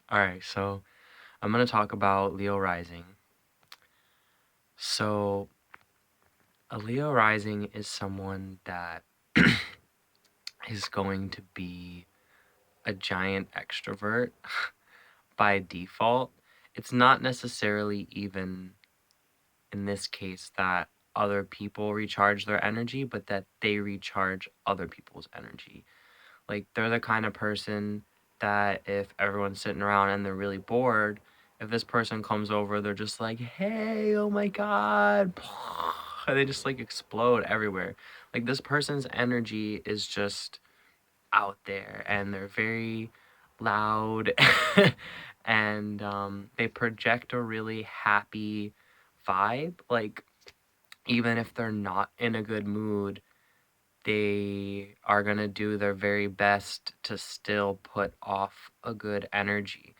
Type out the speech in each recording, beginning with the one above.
All right, so I'm going to talk about Leo rising. So, a Leo rising is someone that is going to be a giant extrovert by default. It's not necessarily even in this case that other people recharge their energy, but that they recharge other people's energy. Like, they're the kind of person that if everyone's sitting around and they're really bored, if this person comes over, they're just like, hey, oh my God. And they just like explode everywhere. Like, this person's energy is just out there and they're very loud and they project a really happy vibe. Like, even if they're not in a good mood, they are going to do their very best to still put off a good energy.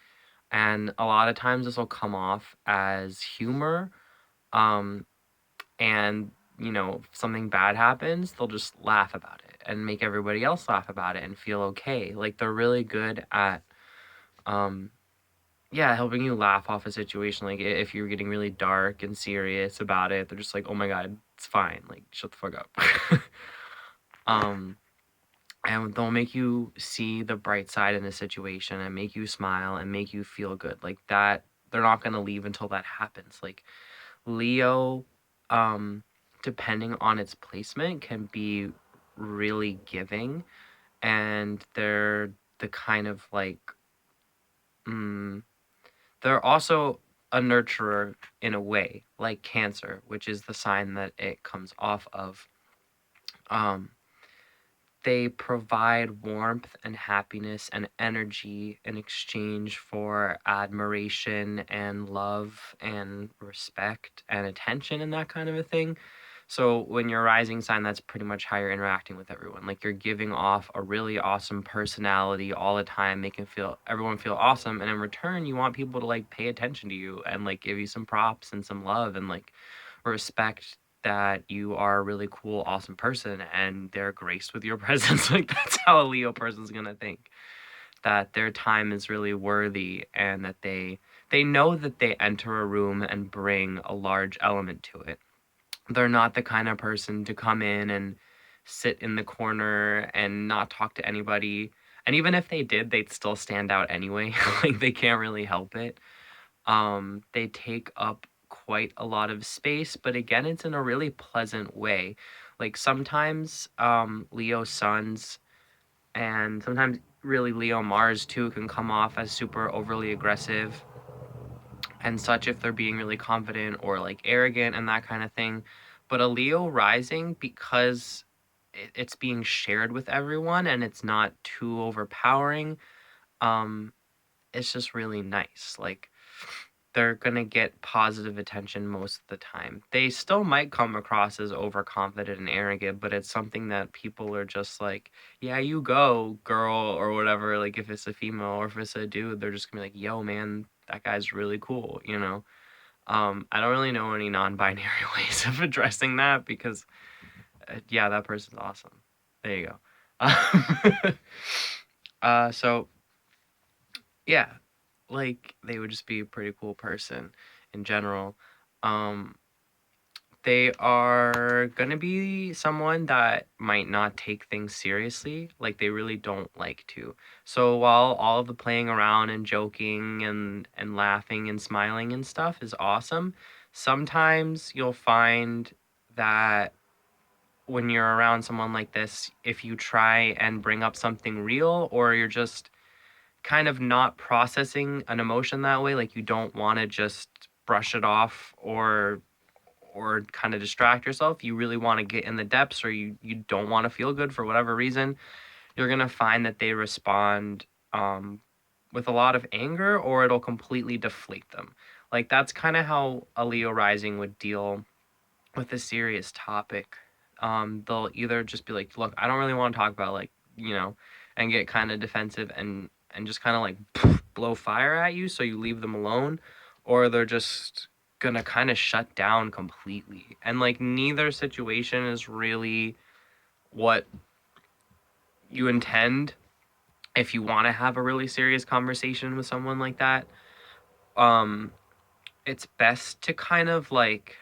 And a lot of times this will come off as humor. Um, and, if something bad happens, they'll just laugh about it and make everybody else laugh about it and feel okay. Like, they're really good at, um, yeah, helping you laugh off a situation. Like, if you're getting really dark and serious about it, they're just like, oh my God, it's fine. Like, shut the fuck up. um, and they'll make you see the bright side in the situation and make you smile and make you feel good like that. They're not going to leave until that happens. Like, Leo, um depending on its placement, can be really giving, and they're the kind of like mm, they're also a nurturer in a way, like Cancer, which is the sign that it comes off of. um they provide warmth and happiness and energy in exchange for admiration and love and respect and attention and that kind of a thing. So when you're a rising sign, that's pretty much how you're interacting with everyone. Like, you're giving off a really awesome personality all the time, making feel everyone feel awesome, and in return you want people to like pay attention to you and like give you some props and some love and like respect that you are a really cool, awesome person and they're graced with your presence. Like, that's how a Leo person's gonna think. That their time is really worthy and that they know that they enter a room and bring a large element to it. They're not the kind of person to come in and sit in the corner and not talk to anybody. And even if they did, they'd still stand out anyway. Like, they can't really help it. They take up quite a lot of space, but again, it's in a really pleasant way. Like, sometimes Leo suns and sometimes really Leo Mars too can come off as super overly aggressive and such if they're being really confident or like arrogant and that kind of thing. But a Leo rising, because it's being shared with everyone and it's not too overpowering, um, it's just really nice. Like, they're gonna get positive attention most of the time. They still might come across as overconfident and arrogant, but it's something that people are just like, yeah, you go, girl, or whatever. Like, if it's a female or if it's a dude, they're just gonna be like, yo, man, that guy's really cool, you know? I don't really know any non-binary ways of addressing that because, yeah, that person's awesome. There you go. So yeah, like, they would just be a pretty cool person in general. Um, they are gonna be someone that might not take things seriously, like, they really don't like to. So while all of the playing around and joking and laughing and smiling and stuff is awesome, sometimes you'll find that when you're around someone like this, if you try and bring up something real, or you're just kind of not processing an emotion that way, like, you don't want to just brush it off or kind of distract yourself, you really want to get in the depths, or you don't want to feel good for whatever reason, you're going to find that they respond with a lot of anger, or it'll completely deflate them. Like, that's kind of how a Leo rising would deal with a serious topic. They'll either just be like, look, I don't really want to talk about, like, and get kind of defensive and just kind of like blow fire at you so you leave them alone, or they're just gonna kind of shut down completely. And like, neither situation is really what you intend. if you want to have a really serious conversation with someone like that, um, it's best to kind of like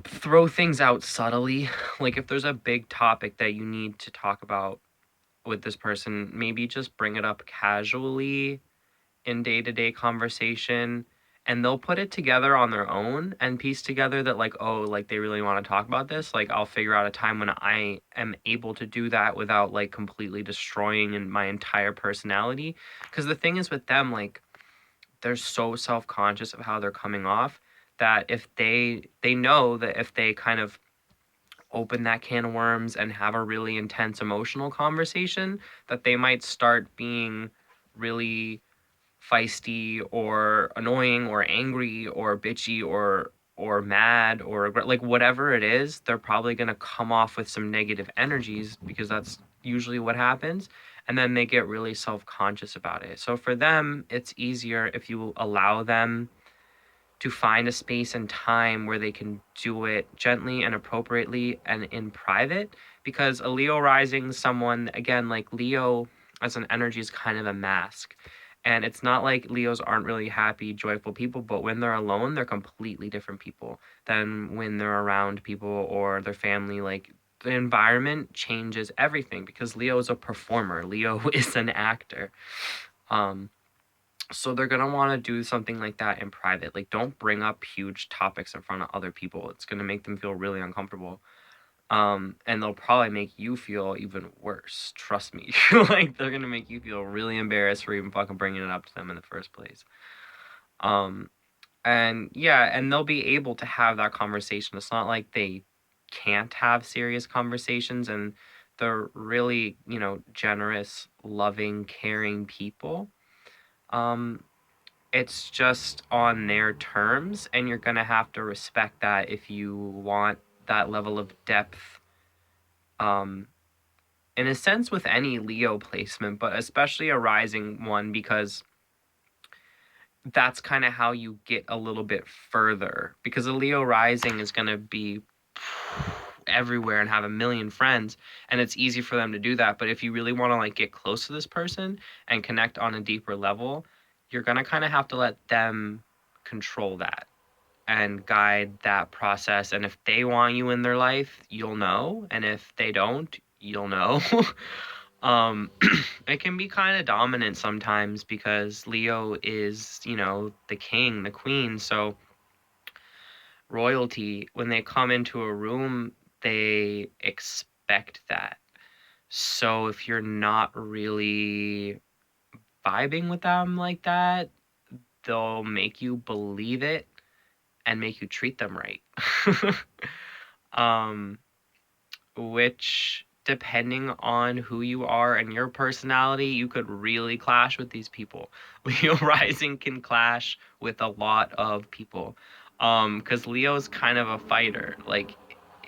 throw things out subtly. Like if there's a big topic that you need to talk about with this person, maybe just bring it up casually in day-to-day conversation, and they'll put it together on their own and piece together that like, oh, like they really want to talk about this. Like I'll figure out a time when I am able to do that without like completely destroying my entire personality. Because the thing is with them, like they're so self-conscious of how they're coming off that if they know that if they kind of open that can of worms and have a really intense emotional conversation, that they might start being really feisty or annoying or angry or bitchy or mad or like whatever it is, they're probably going to come off with some negative energies because that's usually what happens, and then they get really self-conscious about it. So for them, it's easier if you allow them to find a space and time where they can do it gently and appropriately and in private, because a Leo rising, someone again, like Leo as an energy is kind of a mask. And it's not like Leos aren't really happy, joyful people, but when they're alone, they're completely different people than when they're around people or their family. Like the environment changes everything because Leo is a performer. Leo is an actor. Um, so they're gonna want to do something like that in private. Like don't bring up huge topics in front of other people. It's gonna make them feel really uncomfortable. And they'll probably make you feel even worse. Trust me. Like they're gonna make you feel really embarrassed for even fucking bringing it up to them in the first place. Um, and yeah, and they'll be able to have that conversation. It's not like they can't have serious conversations, and they're really, generous, loving, caring people. Um, it's just on their terms, and you're gonna have to respect that if you want that level of depth. Um, in a sense with any Leo placement, but especially a rising one, because that's kind of how you get a little bit further. Because a Leo rising is going to be everywhere and have a million friends, and it's easy for them to do that. But if you really want to like get close to this person and connect on a deeper level, you're going to kind of have to let them control that and guide that process. And if they want you in their life, you'll know, and if they don't, you'll know. um it can be kind of dominant sometimes because Leo is, the king, the queen. So royalty, when they come into a room, they expect that. So if you're not really vibing with them like that, they'll make you believe it and make you treat them right. um which, depending on who you are and your personality, you could really clash with these people. Leo rising can clash with a lot of people. Because Leo is kind of a fighter. Like,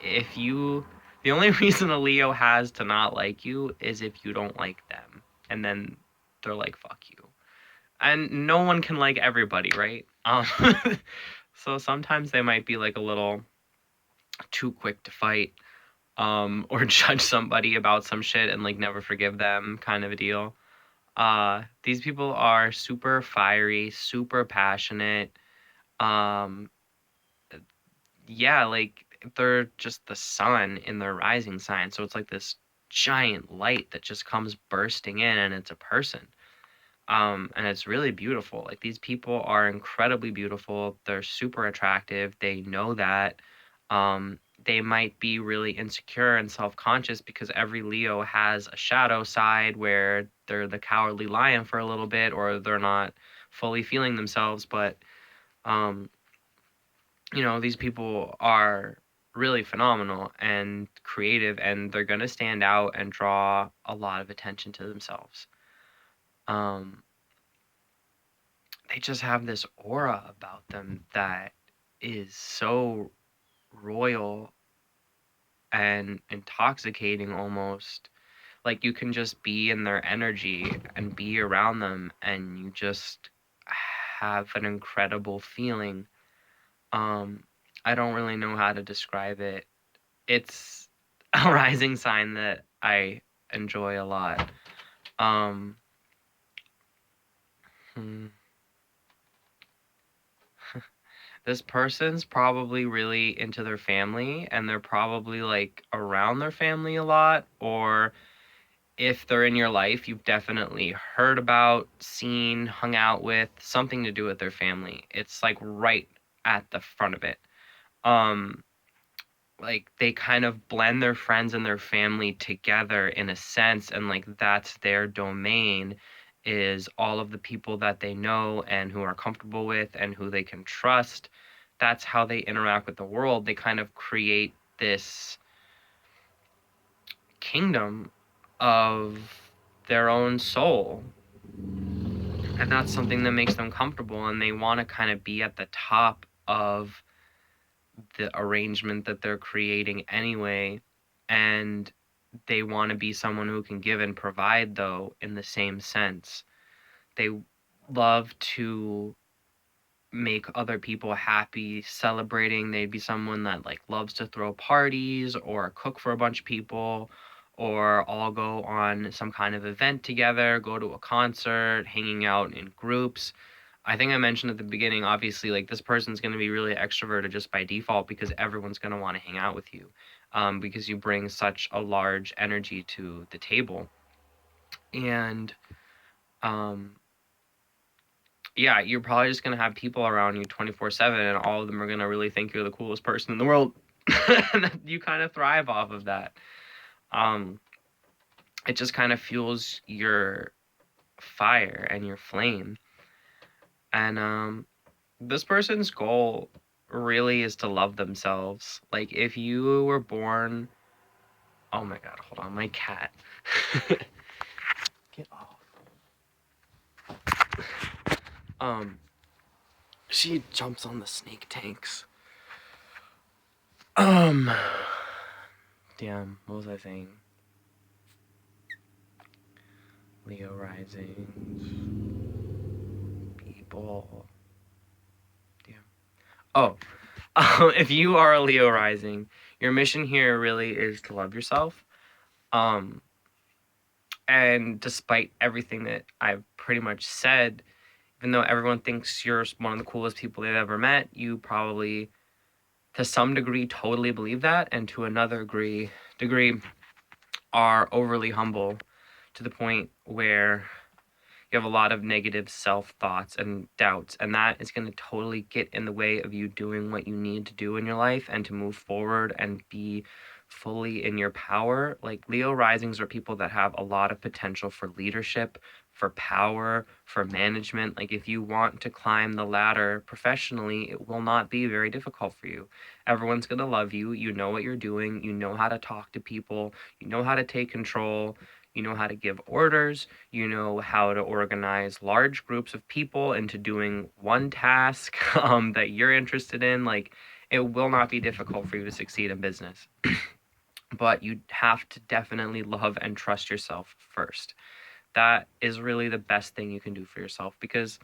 if you, the only reason a Leo has to not like you is if you don't like them. And then they're like, fuck you. And no one can like everybody, right? So sometimes they might be like a little too quick to fight, or judge somebody about some shit and like never forgive them, kind of a deal. These people are super fiery, super passionate. Um, yeah, like they're just the sun in their rising sign. So it's like this giant light that just comes bursting in, and it's a person. And it's really beautiful. Like these people are incredibly beautiful. They're super attractive. They know that. They might be really insecure and self-conscious because every Leo has a shadow side where they're the cowardly lion for a little bit, or they're not fully feeling themselves. But um, these people are really phenomenal and creative, and they're gonna stand out and draw a lot of attention to themselves. Um, they just have this aura about them that is so royal and intoxicating almost. Like you can just be in their energy and be around them, and you just have an incredible feeling. um I don't really know how to describe it. It's a rising sign that I enjoy a lot. Um, hmm. This person's probably really into their family, and they're probably like around their family a lot, or if they're in your life, you've definitely heard about, seen, hung out with, something to do with their family. It's like right at the front of it. Um, like they kind of blend their friends and their family together in a sense, and like that's their domain, is all of the people that they know and who are comfortable with and who they can trust. That's how they interact with the world. They kind of create this kingdom of their own soul, and that's something that makes them comfortable, and they want to kind of be at the top of the arrangement that they're creating anyway. And they want to be someone who can give and provide, though, in the same sense. They love to make other people happy celebrating. They'd be someone that like loves to throw parties or cook for a bunch of people, or all go on some kind of event together, go to a concert, hanging out in groups. I think I mentioned at the beginning, obviously, like this person's going to be really extroverted just by default because everyone's going to want to hang out with you, because you bring such a large energy to the table. And um, yeah, you're probably just going to have people around you 24/7, and all of them are going to really think you're the coolest person in the world. And you kind of thrive off of that. Um, it just kind of fuels your fire and your flame. And this person's goal really is to love themselves. Like if you were born, oh my god, hold on, my cat. Get off. Um she jumps on the snake tanks. Um damn, what was I saying? Leo rising. People. Damn. Oh. If you are a Leo rising, your mission here really is to love yourself. Um And despite everything that I've pretty much said, even though everyone thinks you're one of the coolest people they've ever met, you probably, to some degree, totally believe that, and to another degree are overly humble to the point where you have a lot of negative self thoughts and doubts, and that is going to totally get in the way of you doing what you need to do in your life and to move forward and be fully in your power. Like Leo risings are people that have a lot of potential for leadership, for power, for management. Like if you want to climb the ladder professionally, it will not be very difficult for you. Everyone's going to love you. You know what you're doing. You know how to talk to people. You know how to take control. You know how to give orders. You know how to organize large groups of people into doing one task that you're interested in. Like, it will not be difficult for you to succeed in business. But you have to definitely love and trust yourself first. That is really the best thing you can do for yourself, because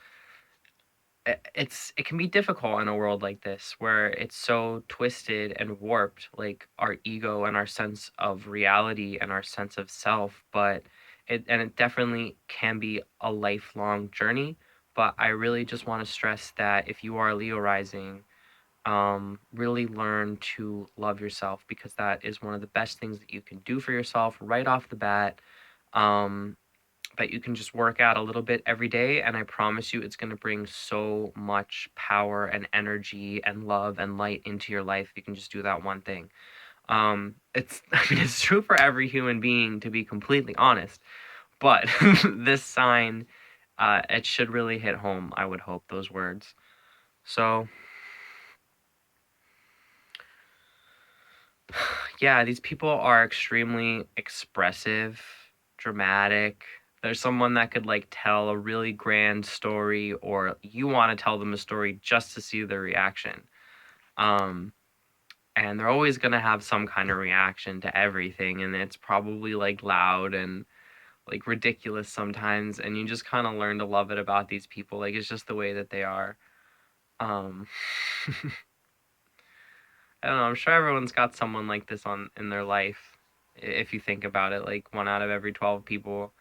it can be difficult in a world like this where it's so twisted and warped, like our ego and our sense of reality and our sense of self. But it definitely can be a lifelong journey. But I really just want to stress that if you are Leo rising, really learn to love yourself, because that is one of the best things that you can do for yourself right off the bat. um, that you can just work out a little bit every day, and I promise you it's going to bring so much power and energy and love and light into your life. You can just do that one thing. It's I mean it's true for every human being, to be completely honest, but this sign, it should really hit home, I would hope, those words. So yeah, these people are extremely expressive, dramatic. There's someone that could like tell a really grand story, or you want to tell them a story just to see their reaction. Um, and they're always going to have some kind of reaction to everything, and it's probably like loud and like ridiculous sometimes, and you just kind of learn to love it about these people. Like it's just the way that they are. Um, I don't know, I'm sure everyone's got someone like this on in their life, if you think about it, like 1 out of every 12 people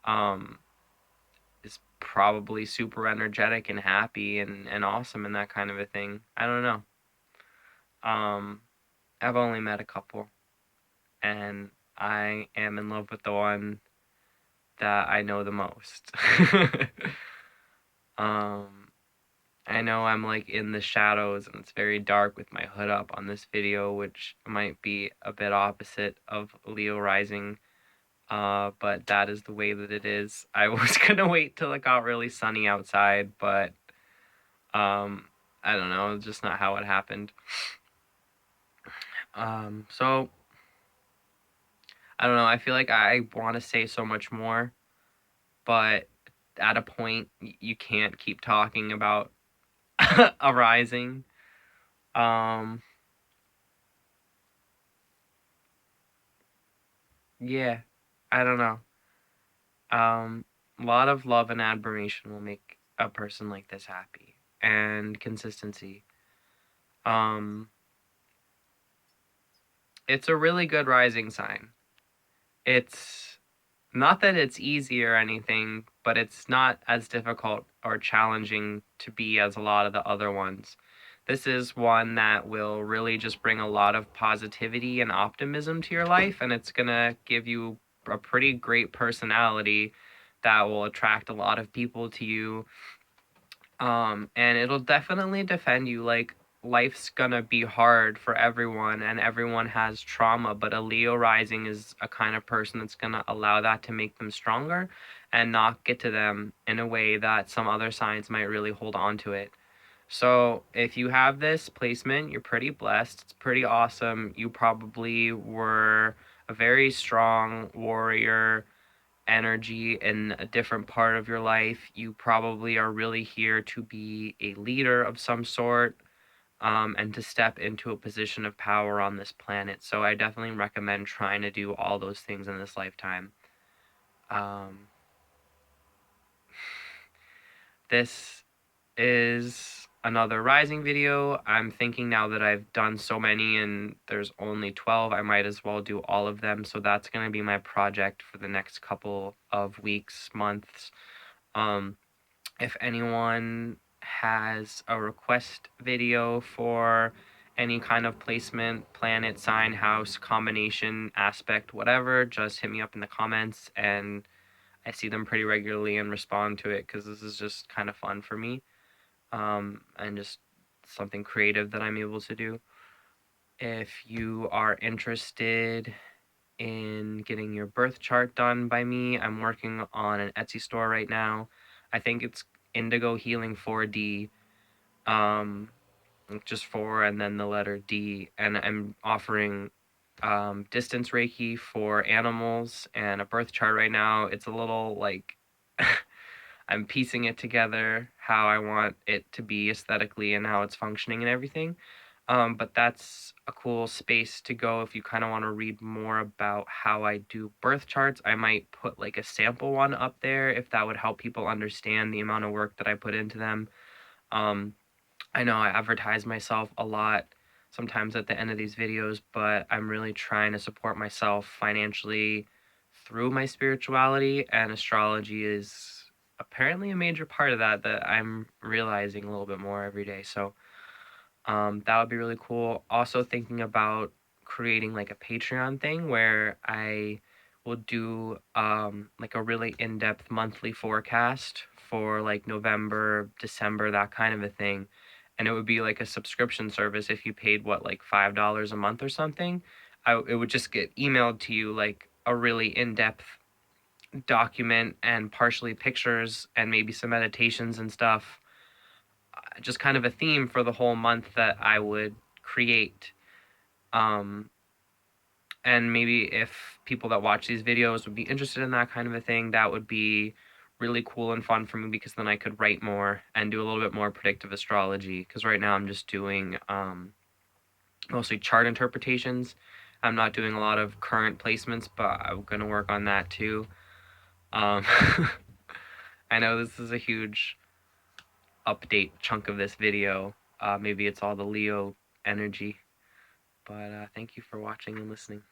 um, is probably super energetic and happy and awesome and that kind of a thing. I don't know. I've only met a couple, and I am in love with the one that I know the most. um, I know I'm like in the shadows and it's very dark with my hood up on this video, which might be a bit opposite of Leo rising. But that is the way that it is. I was gonna wait till it got really sunny outside, but I don't know, it's just not how it happened. So I don't know. I feel like I want to say so much more, but at a point you can't keep talking about arising. Um, yeah, I don't know. Um, a lot of love and admiration will make a person like this happy, and consistency. Um, it's a really good rising sign. It's not that it's easy or anything, but it's not as difficult or challenging to be as a lot of the other ones. This is one that will really just bring a lot of positivity and optimism to your life, and it's going to give you a pretty great personality that will attract a lot of people to you. And it'll definitely defend you. Like, life's gonna be hard for everyone, and everyone has trauma, but a Leo rising is a kind of person that's gonna allow that to make them stronger and not get to them in a way that some other signs might really hold on to it. So if you have this placement, you're pretty blessed. It's pretty awesome. You probably were a very strong warrior energy in a different part of your life. You probably are really here to be a leader of some sort, and to step into a position of power on this planet. So I definitely recommend trying to do all those things in this lifetime. Um, this is another rising video. I'm thinking now that I've done so many and there's only 12, I might as well do all of them. So that's going to be my project for the next couple of weeks, months. If anyone has a request video for any kind of placement, planet, sign, house, combination, aspect, whatever, just hit me up in the comments, and I see them pretty regularly and respond to it because this is just kind of fun for me, and just something creative that I'm able to do. If you are interested in getting your birth chart done by me, I'm working on an Etsy store right now. I think it's Indigo Healing 4D, um, just 4 and then the letter D. And I'm offering distance Reiki for animals and a birth chart right now. It's a little like I'm piecing it together how I want it to be aesthetically and how it's functioning and everything. But that's a cool space to go if you kind of want to read more about how I do birth charts. I might put like a sample one up there if that would help people understand the amount of work that I put into them. Um, I know I advertise myself a lot sometimes at the end of these videos, but I'm really trying to support myself financially through my spirituality, and astrology is apparently a major part of that that I'm realizing a little bit more every day. So that would be really cool. Also thinking about creating like a Patreon thing where I will do like a really in-depth monthly forecast for like November, December, that kind of a thing. And it would be like a subscription service if you paid what, like $5 a month or something. It would just get emailed to you like a really in-depth document and partially pictures and maybe some meditations and stuff, just kind of a theme for the whole month that I would create. Um, and maybe if people that watch these videos would be interested in that kind of a thing, that would be really cool and fun for me because then I could write more and do a little bit more predictive astrology. Because right now I'm just doing mostly chart interpretations. I'm not doing a lot of current placements, but I'm going to work on that too. Um, I know this is a huge update chunk of this video. Maybe it's all the Leo energy. But thank you for watching and listening.